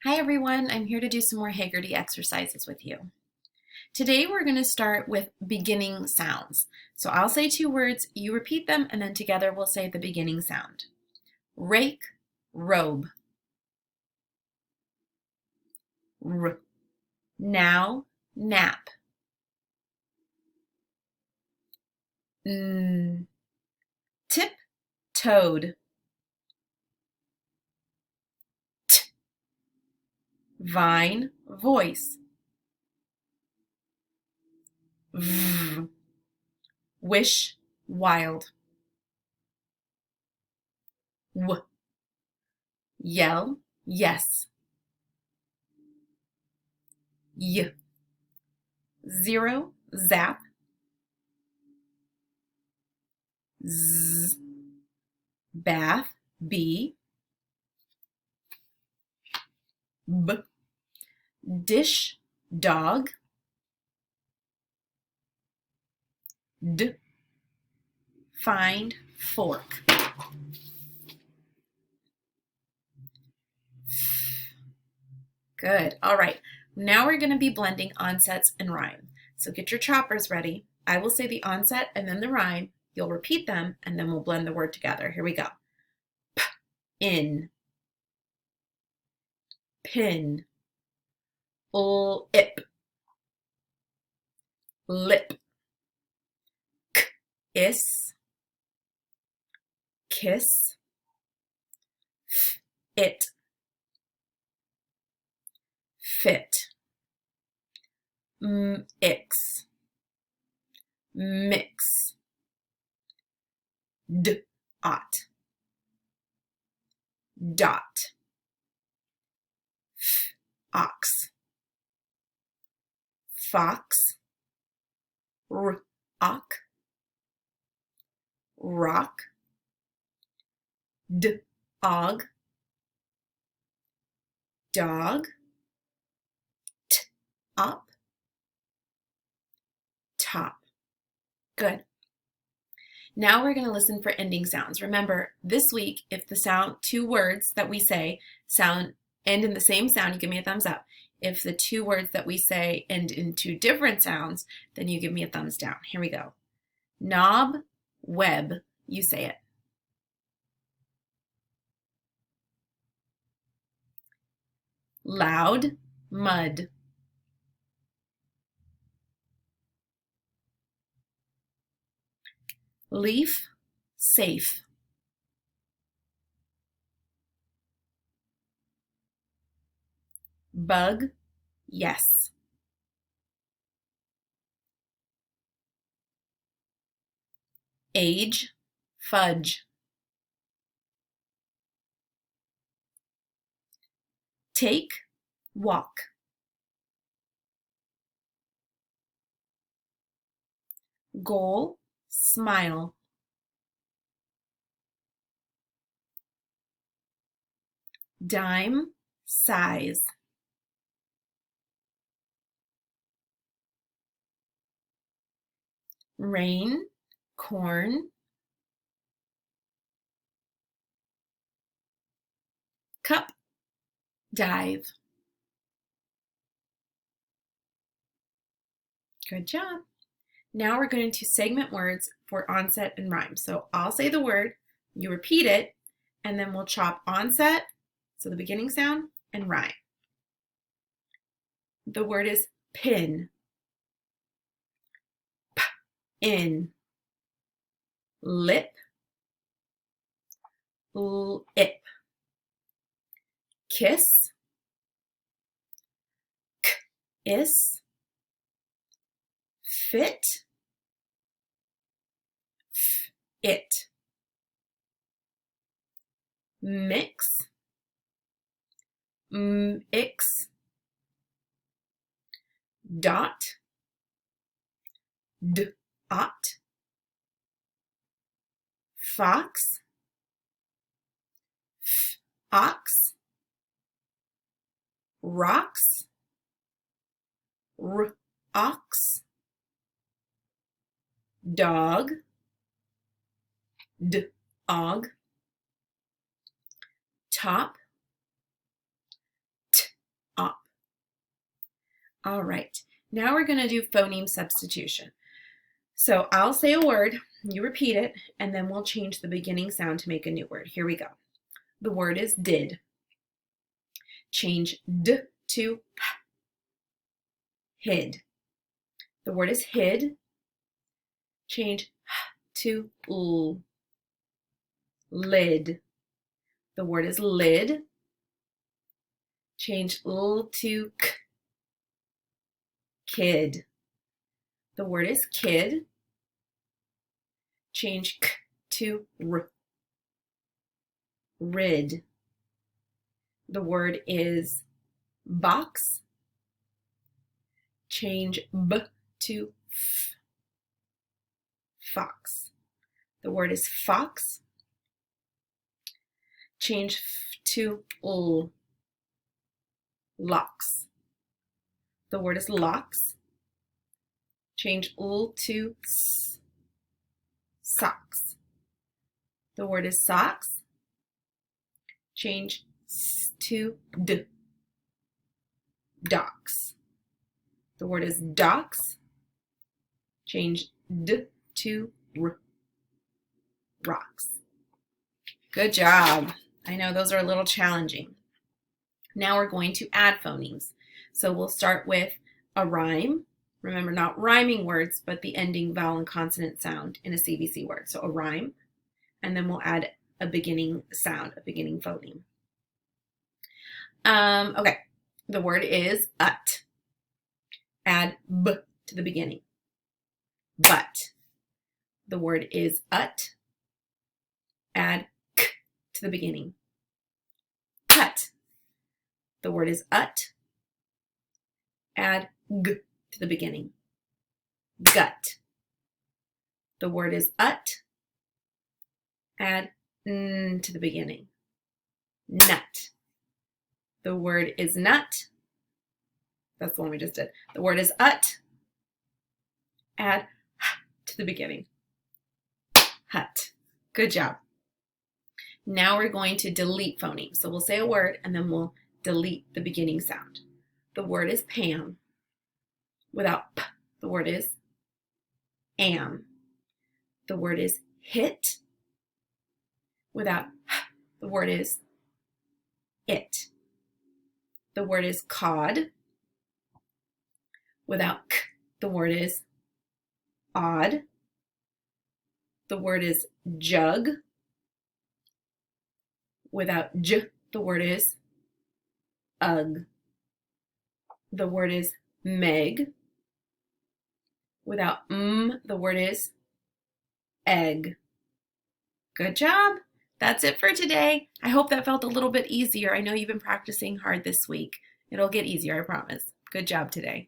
Hi everyone, I'm here to do some more Heggerty exercises with you. Today we're going to start with beginning sounds. So I'll say two words, you repeat them, and then together we'll say the beginning sound. Rake, robe. R. Now, nap. N. Tip, toad. T. Vine, voice. V. Wish, wild. W. Yell, yes. Y. Zero, zap. Z. Bath, bee. B. Dish, dog. D. Find, fork. Good. All right. Now we're going to be blending onsets and rhyme. So get your choppers ready. I will say the onset and then the rhyme. You'll repeat them, and then we'll blend the word together. Here we go. P, in. Pin. Ip. Lip. K, is. Kiss. F, it. Fit. Ix. Mix. Ot. Dot. Ox. Fox. Ock. Rock. Og. Dog. Up. Top. Good. Now we're going to listen for ending sounds. Remember, this week, if the two words that we say end in the same sound, you give me a thumbs up. If the two words that we say end in two different sounds, then you give me a thumbs down. Here we go. Knob, web, you say it. Loud, mud. Leaf, safe. Bug, yes. Age, fudge. Take, walk. Goal, smile. Dime, size. Rain, corn. Cup, dive. Good job. Now we're going to segment words for onset and rhyme. So I'll say the word, you repeat it, and then we'll chop onset, so the beginning sound, and rhyme. The word is pin. P, in. Lip. Ip. Kiss. K, is. Fit. F, it. Mix. Ix. Dot. Ot. Fox. Ox. Rocks. Ox. Dog. Og. Top. All right, now we're going to do phoneme substitution. So I'll say a word, you repeat it, and then we'll change the beginning sound to make a new word. Here we go. The word is did. Change D to P. Hid. The word is hid. Change H to L. Lid. The word is lid. Change L to K. Kid. The word is kid. Change K to R. Rid. The word is box. Change B to F. Fox. The word is fox. Change F to L. Locks. The word is locks. Change L to S. Socks. The word is socks. Change S to D. Docks. The word is docks. Change D to R. Rocks. Good job. I know those are a little challenging. Now we're going to add phonemes. So we'll start with a rhyme. Remember, not rhyming words, but the ending vowel and consonant sound in a CVC word. So a rhyme, and then we'll add a beginning sound, a beginning phoneme. Okay, the word is ut. Add B to the beginning. But. The word is ut. Add K to the beginning. Cut. The word is ut. Add G to the beginning. Gut. The word is ut. Add N to the beginning. Nut. The word is nut. That's the one we just did. The word is ut. Add H to the beginning. Hut. Good job. Now we're going to delete phonemes. So we'll say a word and then we'll delete the beginning sound. The word is Pam. Without P, the word is am. The word is hit. Without H, the word is it. The word is cod. Without K, the word is odd. The word is jug. Without J, the word is ugh. The word is meg. Without the word is egg. Good job. That's it for today. I hope that felt a little bit easier. I know you've been practicing hard this week. It'll get easier, I promise. Good job today.